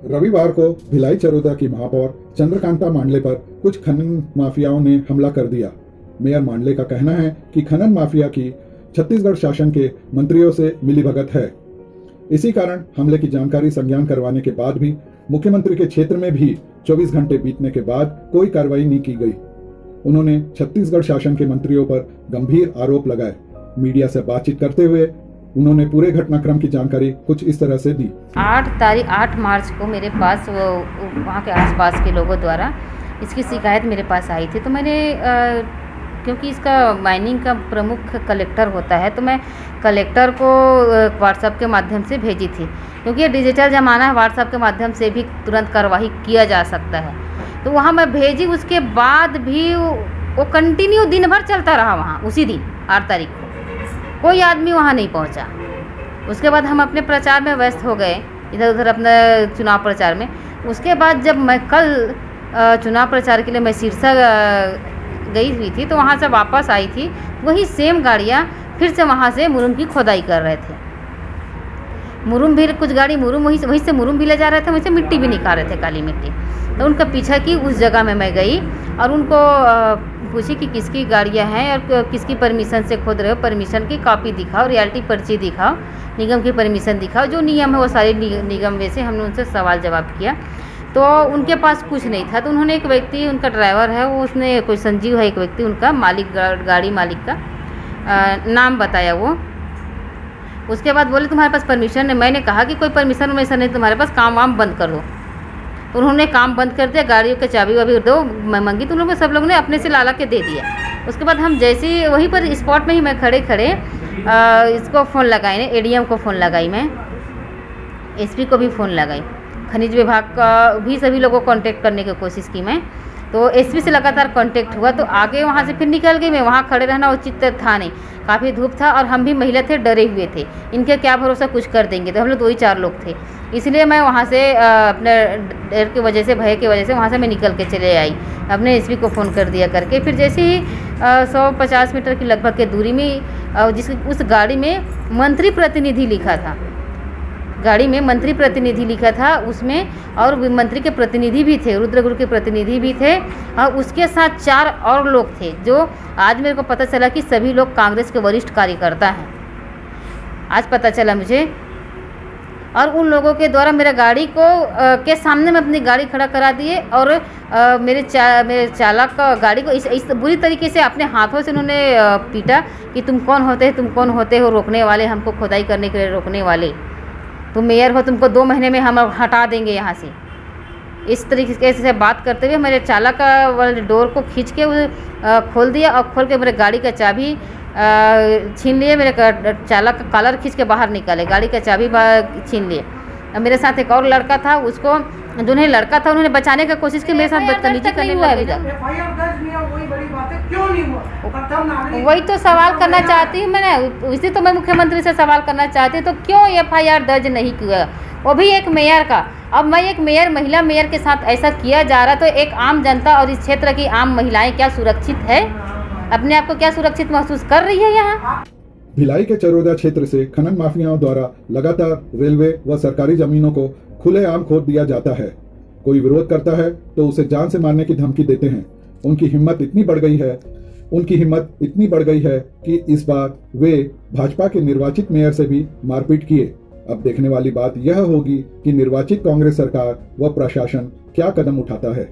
रविवार को भिलाई चरोदा की महापौर चंद्रकांता मांडले पर कुछ खनन माफियाओं ने हमला कर दिया। मेयर मांडले का कहना है कि खनन माफिया की छत्तीसगढ़ शासन के मंत्रियों से मिलीभगत है। इसी कारण हमले की जानकारी संज्ञान करवाने के बाद भी मुख्यमंत्री के क्षेत्र में भी 24 घंटे बीतने के बाद कोई कार्रवाई नहीं की गई। उन्होंने छत्तीसगढ़ शासन के मंत्रियों पर गंभीर आरोप लगाए। मीडिया से बातचीत करते हुए उन्होंने पूरे घटनाक्रम की जानकारी कुछ इस तरह से दी। 8 मार्च को मेरे पास वहाँ के आसपास के लोगों द्वारा इसकी शिकायत मेरे पास आई थी। तो मैंने क्योंकि इसका माइनिंग का प्रमुख कलेक्टर होता है, तो मैं कलेक्टर को व्हाट्सएप के माध्यम से भेजी थी, क्योंकि ये डिजिटल ज़माना है, व्हाट्सएप के माध्यम से भी तुरंत कार्रवाई किया जा सकता है। तो वहाँ मैं भेजी, उसके बाद भी वो कंटिन्यू दिन भर चलता रहा वहाँ। उसी दिन 8 तारीख को कोई आदमी वहाँ नहीं पहुँचा। उसके बाद हम अपने प्रचार में व्यस्त हो गए, इधर उधर अपना चुनाव प्रचार में। उसके बाद जब मैं कल चुनाव प्रचार के लिए मैं सिरसा गई हुई थी, तो वहाँ से वापस आई थी, वही सेम गाड़ियाँ फिर से वहाँ से मुरुम की खोदाई कर रहे थे। मुरुम भी, कुछ गाड़ी मुरुम वहीं से मुरुम भी ले जा रहे थे, वहीं से मिट्टी भी निकाल रहे थे, काली मिट्टी। तो उनका पीछा की उस जगह में मैं गई और उनको पूछी कि किसकी गाड़ियाँ हैं और किसकी परमिशन से खोद रहे हो, परमिशन की कॉपी दिखाओ, रियल्टी पर्ची दिखाओ, निगम की परमिशन दिखाओ, जो नियम है वो सारे निगम में से हमने उनसे सवाल जवाब किया। तो उनके पास कुछ नहीं था। तो उन्होंने एक व्यक्ति, उनका ड्राइवर है वो, उसने कोई संजीव है एक व्यक्ति, उनका मालिक, गाड़ी मालिक का नाम बताया वो। उसके बाद बोले तुम्हारे पास परमिशन है। मैंने कहा कि कोई परमिशन नहीं, तुम्हारे पास काम वाम बंद करो। तो उन्होंने काम बंद कर दिया, गाड़ियों के चाबी वाबी दो मैं मंगी, तो उन्होंने सब लोगों ने अपने से ला के दे दिया। उसके बाद हम जैसे ही वहीं पर स्पॉट में ही मैं खड़े इसको फ़ोन लगाई, ने एडीएम को फ़ोन लगाई, मैं एसपी को भी फ़ोन लगाई, खनिज विभाग का भी सभी लोगों को कांटेक्ट करने की कोशिश की मैं। तो एसपी से लगातार कांटेक्ट हुआ। तो आगे वहाँ से फिर निकल गई मैं, वहाँ खड़े रहना उचित था नहीं, काफ़ी धूप था और हम भी महिला थे, डरे हुए थे, इनके क्या भरोसा कुछ कर देंगे। तो हम लोग 2-4 लोग थे, इसलिए मैं वहाँ से अपने डर की वजह से, भय की वजह से वहाँ से मैं निकल के चले आई, अपने एसपी को फ़ोन कर दिया करके। फिर जैसे ही 150 मीटर की लगभग के दूरी में उस गाड़ी में मंत्री प्रतिनिधि लिखा था, गाड़ी में मंत्री प्रतिनिधि लिखा था उसमें, और मंत्री के प्रतिनिधि भी थे, रुद्रगुरु के प्रतिनिधि भी थे, और उसके साथ 4 और लोग थे, जो आज मेरे को पता चला कि सभी लोग कांग्रेस के वरिष्ठ कार्यकर्ता हैं, आज पता चला मुझे। और उन लोगों के द्वारा मेरा गाड़ी को के सामने में अपनी गाड़ी खड़ा करा दिए और मेरे चालक का गाड़ी को इस बुरी तरीके से अपने हाथों से उन्होंने पीटा कि तुम कौन होते हो रोकने वाले, हमको खुदाई करने के लिए रोकने वाले, तुम मेयर हो, तुमको 2 महीने में हम हटा देंगे यहाँ से। इस तरीके से बात करते हुए मेरे चालक वाले डोर को खींच के खोल दिया और खोल के मेरे गाड़ी का चाबी छीन लिए, मेरे चालक का कॉलर खींच के बाहर निकाले, गाड़ी का चाबी छीन लिए। मेरे साथ एक और लड़का था, उसको जो नहीं लड़का था उन्होंने बचाने की कोशिश की, मेरे साथ बदतमीजी करने लगे। वही तो सवाल करना चाहती हूँ मैंने, इसी तो मैं मुख्यमंत्री से सवाल करना चाहती हूँ, तो क्यों FIR दर्ज नहीं किया, वो भी एक मेयर का। अब मैं एक मेयर, महिला मेयर के साथ ऐसा किया जा रहा, तो एक आम जनता और इस क्षेत्र की आम महिलाएं क्या सुरक्षित है, अपने आप को क्या सुरक्षित महसूस कर रही है यहाँ? भिलाई के चरोदा क्षेत्र से खनन माफियाओं द्वारा लगातार रेलवे व सरकारी जमीनों को खुलेआम खोद दिया जाता है। कोई विरोध करता है तो उसे जान से मारने की धमकी देते हैं। उनकी हिम्मत इतनी बढ़ गई है कि इस बार वे भाजपा के निर्वाचित मेयर से भी मारपीट किए। अब देखने वाली बात यह होगी कि निर्वाचित कांग्रेस सरकार व प्रशासन क्या कदम उठाता है।